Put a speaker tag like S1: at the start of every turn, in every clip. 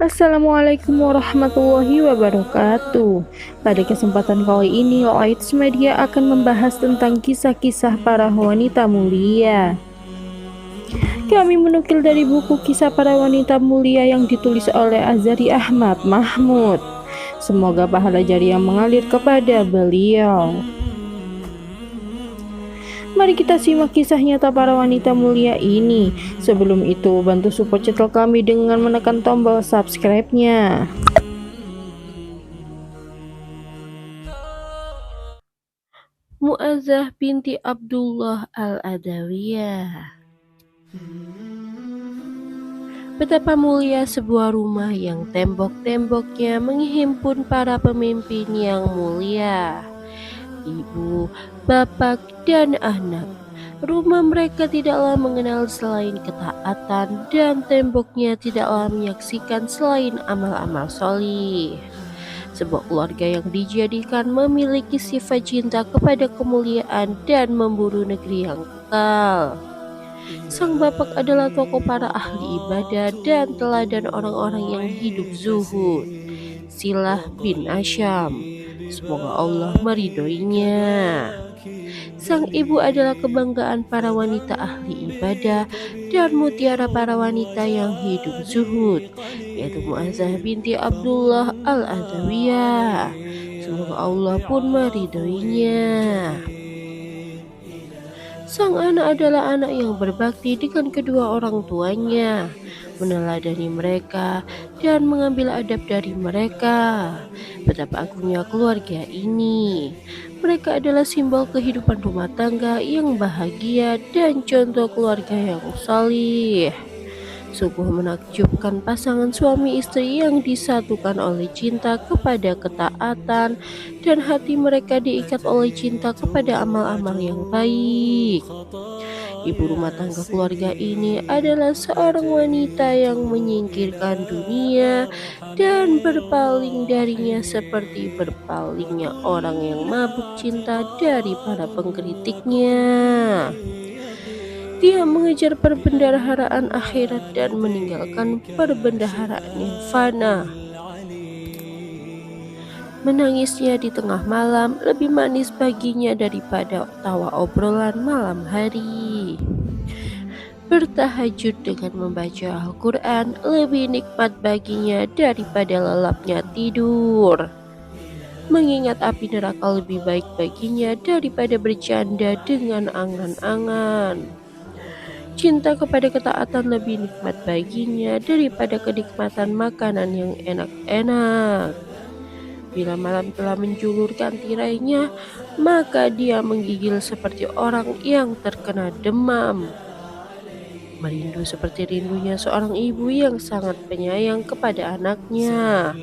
S1: Assalamualaikum warahmatullahi wabarakatuh. Pada kesempatan kali ini, Oaits Media akan membahas tentang kisah-kisah para wanita mulia. Kami menukil dari buku Kisah Para Wanita Mulia yang ditulis oleh Azari Ahmad Mahmud. Semoga pahala jariah mengalir kepada beliau. Mari kita simak kisah nyata para wanita mulia ini. Sebelum itu, bantu support channel kami dengan menekan tombol subscribe-nya. Mu'azzah binti Abdullah Al-Adawiyah. Betapa mulia sebuah rumah yang tembok-temboknya menghimpun para pemimpin yang mulia. Ibu, bapak, dan anak. Rumah mereka tidaklah mengenal selain ketaatan dan temboknya tidaklah menyaksikan selain amal-amal solih. Sebuah keluarga yang dijadikan memiliki sifat cinta kepada kemuliaan dan memburu negeri yang kekal. Sang bapak adalah tokoh para ahli ibadah dan teladan orang-orang yang hidup zuhud, Silah bin Asyam. Semoga Allah meridhoinya. Sang ibu adalah kebanggaan para wanita ahli ibadah dan mutiara para wanita yang hidup zuhud, yaitu Mu'azzah binti Abdullah Al-Adawiyah. Semoga Allah pun meridhoinya. Sang anak adalah anak yang berbakti dengan kedua orang tuanya, meneladani mereka dan mengambil adab dari mereka. Betapa agungnya keluarga ini. Mereka adalah simbol kehidupan rumah tangga yang bahagia dan contoh keluarga yang salih. Sungguh menakjubkan pasangan suami istri yang disatukan oleh cinta kepada ketaatan dan hati mereka diikat oleh cinta kepada amal-amal yang baik. Ibu rumah tangga keluarga ini adalah seorang wanita yang menyingkirkan dunia dan berpaling darinya seperti berpalingnya orang yang mabuk cinta dari para pengkritiknya. Dia mengejar perbendaharaan akhirat dan meninggalkan perbendaharaan yang fana. Menangisnya di tengah malam lebih manis baginya daripada tawa obrolan malam hari. Bertahajud dengan membaca Al-Quran lebih nikmat baginya daripada lelapnya tidur. Mengingat api neraka lebih baik baginya daripada bercanda dengan angan-angan. Cinta kepada ketaatan lebih nikmat baginya daripada kenikmatan makanan yang enak-enak. Bila malam telah menjulurkan tirainya, maka dia menggigil seperti orang yang terkena demam. Merindu seperti rindunya seorang ibu yang sangat penyayang kepada anaknya.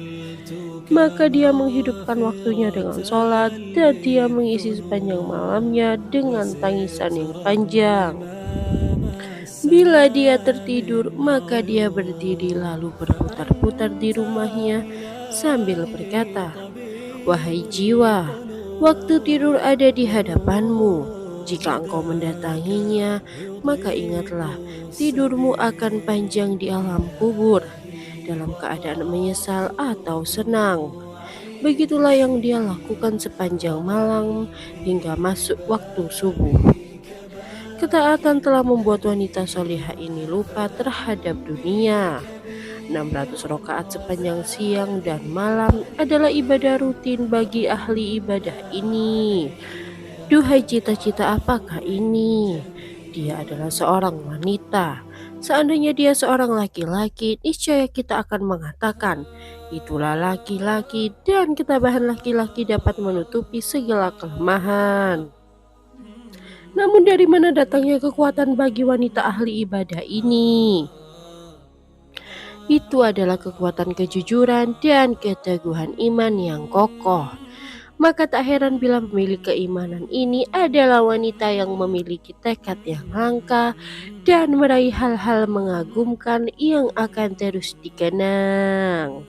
S1: Maka dia menghidupkan waktunya dengan sholat dan dia mengisi sepanjang malamnya dengan tangisan yang panjang. Bila dia tertidur, maka dia berdiri lalu berputar-putar di rumahnya sambil berkata, "Wahai jiwa, waktu tidur ada di hadapanmu. Jika engkau mendatanginya, maka ingatlah, tidurmu akan panjang di alam kubur, dalam keadaan menyesal atau senang." Begitulah yang dia lakukan sepanjang malam hingga masuk waktu subuh. Ketaatan telah membuat wanita solihah ini lupa terhadap dunia. 600 rakaat sepanjang siang dan malam adalah ibadah rutin bagi ahli ibadah ini. Duhai cita-cita apakah ini? Dia adalah seorang wanita. Seandainya dia seorang laki-laki, niscaya kita akan mengatakan, itulah laki-laki dan ketabahan laki-laki dapat menutupi segala kelemahan. Namun dari mana datangnya kekuatan bagi wanita ahli ibadah ini? Itu adalah kekuatan kejujuran dan keteguhan iman yang kokoh. Maka tak heran bila pemilik keimanan ini adalah wanita yang memiliki tekad yang langka dan meraih hal-hal mengagumkan yang akan terus dikenang.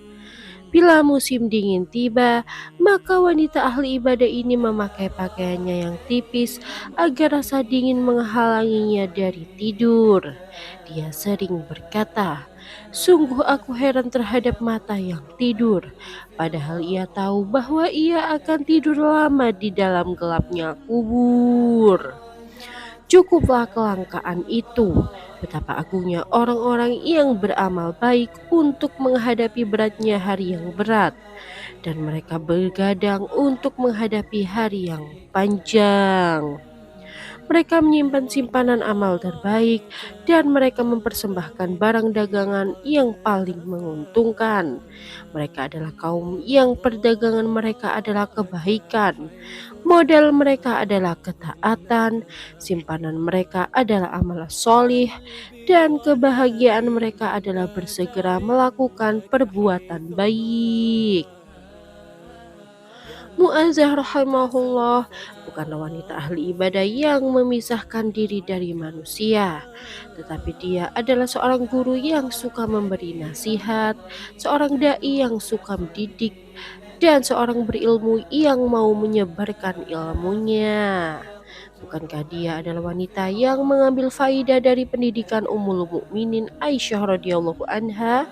S1: Bila musim dingin tiba, maka wanita ahli ibadah ini memakai pakaiannya yang tipis agar rasa dingin menghalanginya dari tidur. Dia sering berkata, Sungguh aku heran terhadap mata yang tidur, padahal ia tahu bahwa ia akan tidur lama di dalam gelapnya kubur. Cukuplah kelangkaan itu. Betapa agungnya orang-orang yang beramal baik untuk menghadapi beratnya hari yang berat, dan mereka bergadang untuk menghadapi hari yang panjang. Mereka menyimpan simpanan amal terbaik dan mereka mempersembahkan barang dagangan yang paling menguntungkan. Mereka adalah kaum yang perdagangan mereka adalah kebaikan. Modal mereka adalah ketaatan, simpanan mereka adalah amal solih, dan kebahagiaan mereka adalah bersegera melakukan perbuatan baik. Mu'azzah rahimahullah bukanlah wanita ahli ibadah yang memisahkan diri dari manusia, tetapi dia adalah seorang guru yang suka memberi nasihat, seorang dai yang suka mendidik, dan seorang berilmu yang mau menyebarkan ilmunya. Bukankah dia adalah wanita yang mengambil faidah dari pendidikan Ummul Mukminin Aisyah radhiyallahu anha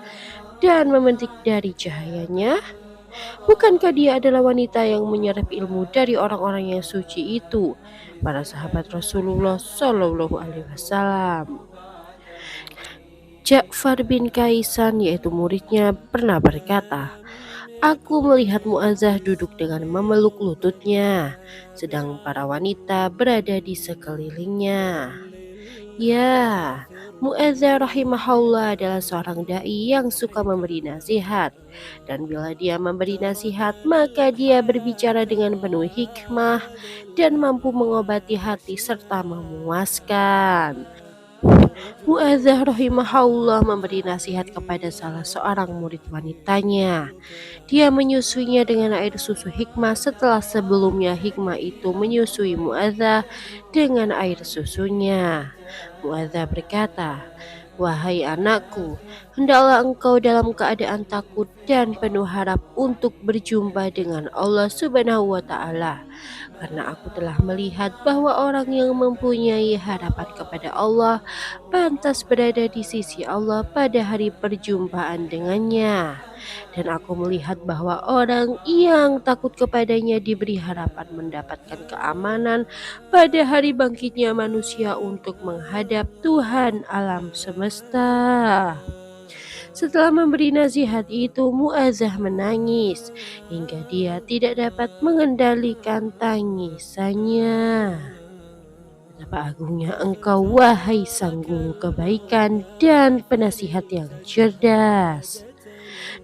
S1: dan memetik dari cahayanya? Bukankah dia adalah wanita yang menyerap ilmu dari orang-orang yang suci itu, para sahabat Rasulullah Shallallahu Alaihi Wasallam? Ja'far bin Kaisan, yaitu muridnya, pernah berkata, "Aku melihat Mu'azzah duduk dengan memeluk lututnya, sedang para wanita berada di sekelilingnya." Ya, Mu'azzah rahimahullah adalah seorang dai yang suka memberi nasihat. Dan bila dia memberi nasihat, maka dia berbicara dengan penuh hikmah dan mampu mengobati hati serta memuaskan. Mu'azzah rahimahullah memberi nasihat kepada salah seorang murid wanitanya. Dia menyusuinya dengan air susu hikmah setelah sebelumnya hikmah itu menyusui Mu'azzah dengan air susunya. Mu'azzah berkata, "Wahai anakku, hendaklah engkau dalam keadaan takut dan penuh harap untuk berjumpa dengan Allah Subhanahu wa Ta'ala, karena aku telah melihat bahwa orang yang mempunyai harapan kepada Allah pantas berada di sisi Allah pada hari perjumpaan dengannya. Dan aku melihat bahwa orang yang takut kepadanya diberi harapan mendapatkan keamanan pada hari bangkitnya manusia untuk menghadap Tuhan alam semesta." Setelah memberi nasihat itu, Mu'azzah menangis hingga dia tidak dapat mengendalikan tangisannya. Betapa agungnya engkau, wahai sang guru kebaikan dan penasihat yang cerdas.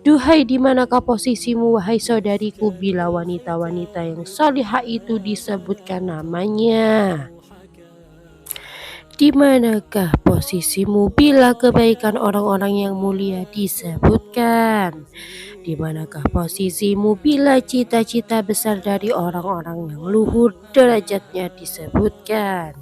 S1: Duhai, di manakah posisimu, wahai saudariku, bila wanita-wanita yang salihah itu disebutkan namanya? Di manakah posisimu bila kebaikan orang-orang yang mulia disebutkan? Di manakah posisimu bila cita-cita besar dari orang-orang yang luhur derajatnya disebutkan?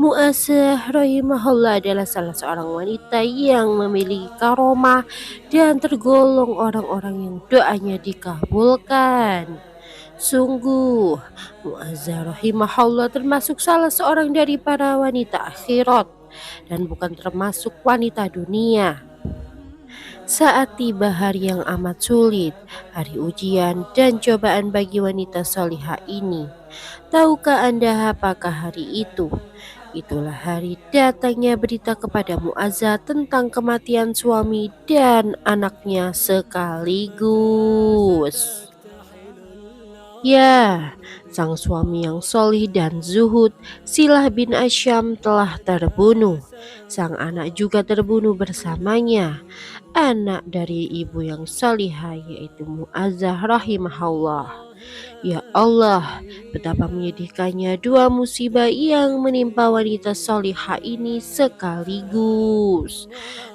S1: Mu'azzah rahimahullah adalah salah seorang wanita yang memiliki karomah dan tergolong orang-orang yang doanya dikabulkan. Sungguh, Mu'azzah rahimahullah termasuk salah seorang dari para wanita akhirat dan bukan termasuk wanita dunia. Saat tiba hari yang amat sulit, hari ujian dan cobaan bagi wanita solihah ini, tahukah Anda apakah hari itu? Itulah hari datangnya berita kepada Mu'azzah tentang kematian suami dan anaknya sekaligus. Ya, sang suami yang solih dan zuhud, Silah bin Asyam, telah terbunuh. Sang anak juga terbunuh bersamanya, anak dari ibu yang salihah yaitu Mu'azzah rahimahullah. Ya Allah, betapa menyedihkannya dua musibah yang menimpa wanita salihah ini sekaligus.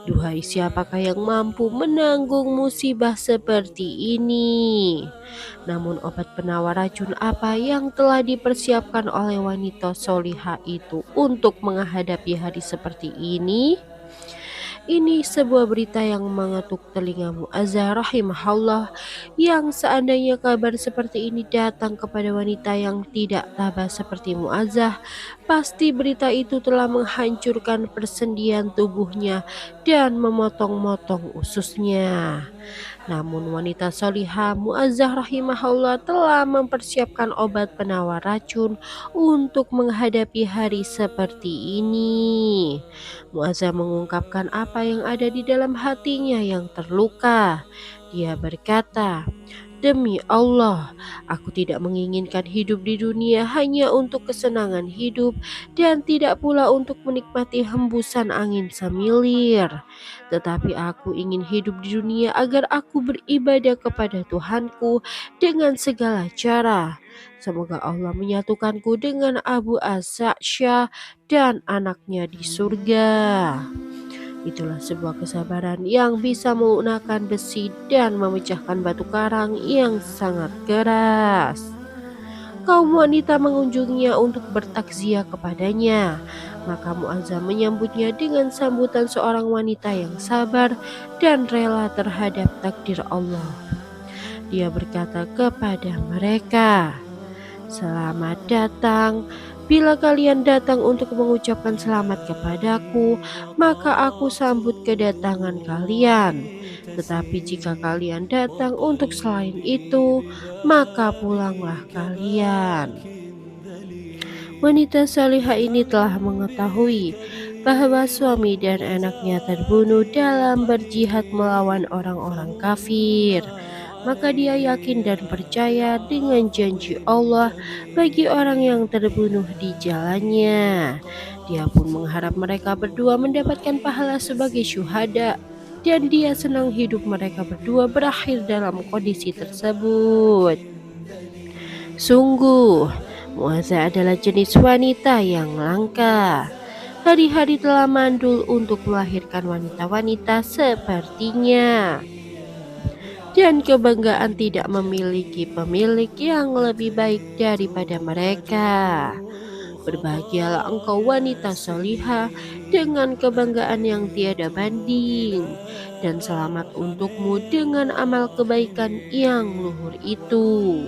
S1: Duhai, siapakah yang mampu menanggung musibah seperti ini? Namun obat penawar racun apa yang telah dipersiapkan oleh wanita salihah itu untuk menghadapi hari seperti ini? Ini sebuah berita yang mengetuk telinga Mu'azzah rahimahullah, yang seandainya kabar seperti ini datang kepada wanita yang tidak tabah seperti Mu'azzah, pasti berita itu telah menghancurkan persendian tubuhnya dan memotong-motong ususnya. Namun wanita solihah Mu'azzah rahimahullah telah mempersiapkan obat penawar racun untuk menghadapi hari seperti ini. Mu'azzah mengungkapkan apa yang ada di dalam hatinya yang terluka. Dia berkata, "Demi Allah, aku tidak menginginkan hidup di dunia hanya untuk kesenangan hidup dan tidak pula untuk menikmati hembusan angin semilir. Tetapi aku ingin hidup di dunia agar aku beribadah kepada Tuhanku dengan segala cara. Semoga Allah menyatukanku dengan Abu As-Sa'syah dan anaknya di surga." Itulah sebuah kesabaran yang bisa menggunakan besi dan memecahkan batu karang yang sangat keras. Kaum wanita mengunjunginya untuk bertakziah kepadanya. Maka Mu'azzah menyambutnya dengan sambutan seorang wanita yang sabar dan rela terhadap takdir Allah. Dia berkata kepada mereka, "Selamat datang. Bila kalian datang untuk mengucapkan selamat kepadaku, maka aku sambut kedatangan kalian. Tetapi jika kalian datang untuk selain itu, maka pulanglah kalian." Wanita salihah ini telah mengetahui bahwa suami dan anaknya terbunuh dalam berjihad melawan orang-orang kafir. Maka dia yakin dan percaya dengan janji Allah bagi orang yang terbunuh di jalannya. Dia pun mengharap mereka berdua mendapatkan pahala sebagai syuhada, dan dia senang hidup mereka berdua berakhir dalam kondisi tersebut. Sungguh, Mu'azzah adalah jenis wanita yang langka. Hari-hari telah mandul untuk melahirkan wanita-wanita sepertinya. Dan kebanggaan tidak memiliki pemilik yang lebih baik daripada mereka. Berbahagialah engkau wanita solihah dengan kebanggaan yang tiada banding, dan selamat untukmu dengan amal kebaikan yang luhur itu.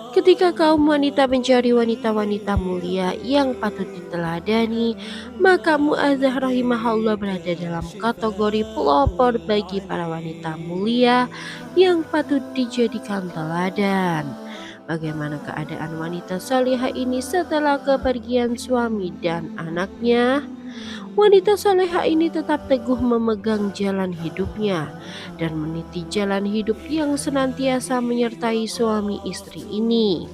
S1: Ketika kaum wanita mencari wanita-wanita mulia yang patut diteladani, maka Mu'azzah rahimahullah berada dalam kategori pelopor bagi para wanita mulia yang patut dijadikan teladan. Bagaimana keadaan wanita salihah ini setelah kepergian suami dan anaknya? Wanita salihah ini tetap teguh memegang jalan hidupnya dan meniti jalan hidup yang senantiasa menyertai suami istri ini.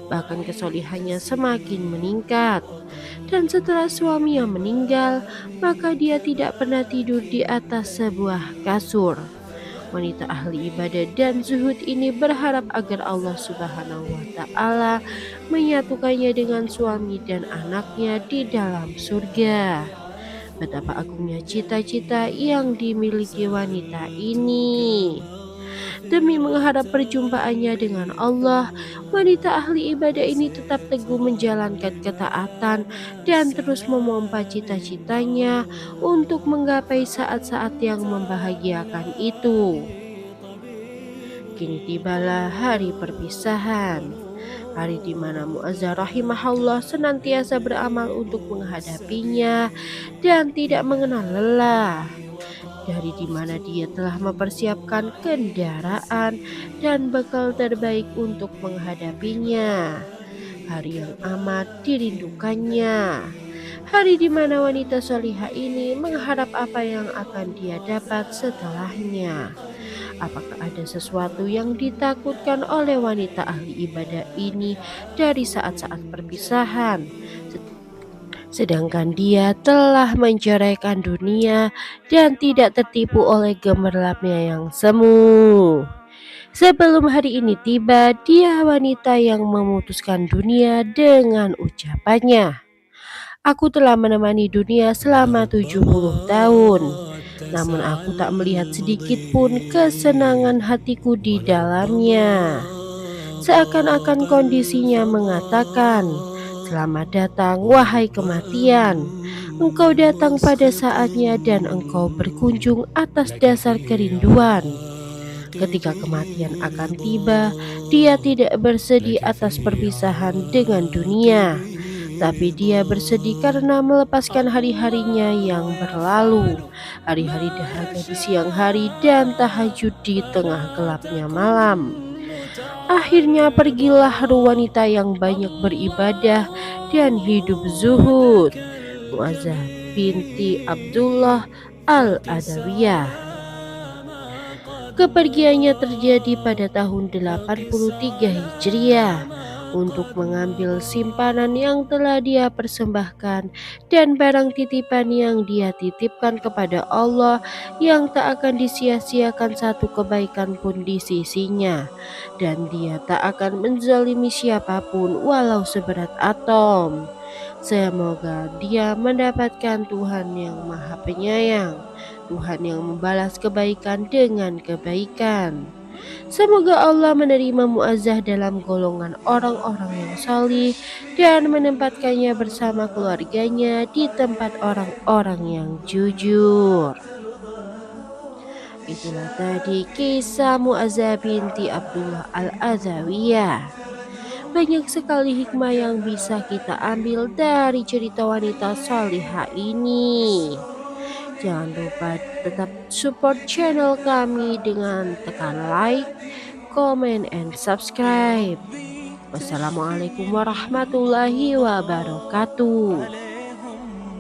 S1: Bahkan kesolihannya semakin meningkat. Dan setelah suaminya meninggal, maka dia tidak pernah tidur di atas sebuah kasur. Wanita ahli ibadah dan zuhud ini berharap agar Allah Subhanahu wa Ta'ala menyatukannya dengan suami dan anaknya di dalam surga. Betapa agungnya cita-cita yang dimiliki wanita ini. Demi mengharap perjumpaannya dengan Allah, wanita ahli ibadah ini tetap teguh menjalankan ketaatan dan terus memompa cita-citanya untuk menggapai saat-saat yang membahagiakan itu. Kini tibalah hari perpisahan. Hari di mana Mu'azzah rahimahullah senantiasa beramal untuk menghadapinya dan tidak mengenal lelah. Dari di mana dia telah mempersiapkan kendaraan dan bekal terbaik untuk menghadapinya. Hari yang amat dirindukannya. Hari di mana wanita solihah ini mengharap apa yang akan dia dapat setelahnya. Apakah ada sesuatu yang ditakutkan oleh wanita ahli ibadah ini dari saat-saat perpisahan? Sedangkan dia telah menceraikan dunia dan tidak tertipu oleh gemerlapnya yang semu. Sebelum hari ini tiba, dia wanita yang memutuskan dunia dengan ucapannya, "Aku telah menemani dunia selama 70 tahun. Namun aku tak melihat sedikit pun kesenangan hatiku di dalamnya." Seakan-akan kondisinya mengatakan, "Selamat datang wahai kematian." Engkau datang pada saatnya dan engkau berkunjung atas dasar kerinduan. Ketika kematian akan tiba, dia tidak bersedih atas perpisahan dengan dunia, tapi dia bersedih karena melepaskan hari-harinya yang berlalu, hari-hari dahaga di siang hari dan tahajud di tengah gelapnya malam. Akhirnya pergilah wanita yang banyak beribadah dan hidup zuhud, Muazzah binti Abdullah al-Adawiyah. Kepergiannya terjadi pada tahun 83 Hijriah untuk mengambil simpanan yang telah dia persembahkan dan barang titipan yang dia titipkan kepada Allah yang tak akan disia-siakan satu kebaikan pun di sisinya, dan dia tak akan menzalimi siapapun walau seberat atom. Semoga dia mendapatkan Tuhan yang Maha Penyayang, Tuhan yang membalas kebaikan dengan kebaikan. Semoga Allah menerima Muazzah dalam golongan orang-orang yang salih dan menempatkannya bersama keluarganya di tempat orang-orang yang jujur. Itulah tadi kisah Muazzah binti Abdullah al-Adawiyah. Banyak sekali hikmah yang bisa kita ambil dari cerita wanita salihah ini. Jangan lupa tetap support channel kami dengan tekan like, comment, and subscribe. Wassalamualaikum warahmatullahi wabarakatuh.